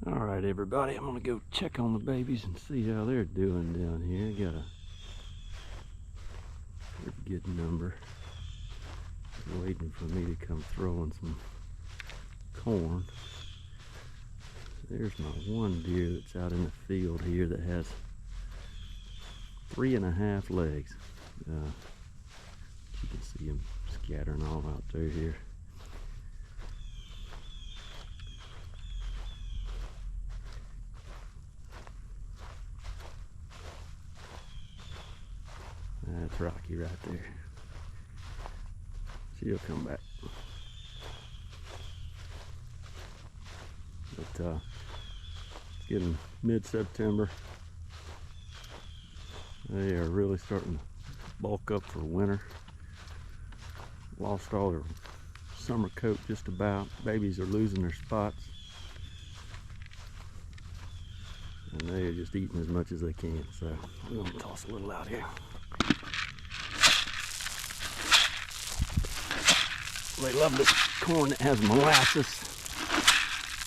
Alright everybody, I'm gonna go check on the babies and see how they're doing down here. Got a pretty good number. Waiting for me to come throwing some corn. There's my one deer that's out in the field here that has 3.5 legs. You can see them scattering all out through here. That's Rocky right there. She'll come back. But it's getting mid-September. They are really starting to bulk up for winter. Lost all their summer coat just about. Babies are losing their spots. And they are just eating as much as they can. So I'm going to toss a little out here. They love the corn that has molasses,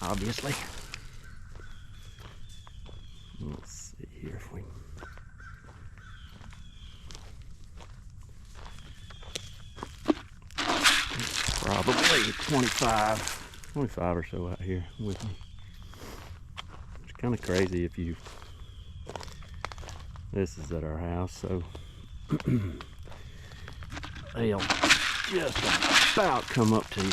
obviously. Let's see here if we probably 25 or so out here with me. It's kind of crazy if you, this is at our house, so they'll just about come up to you.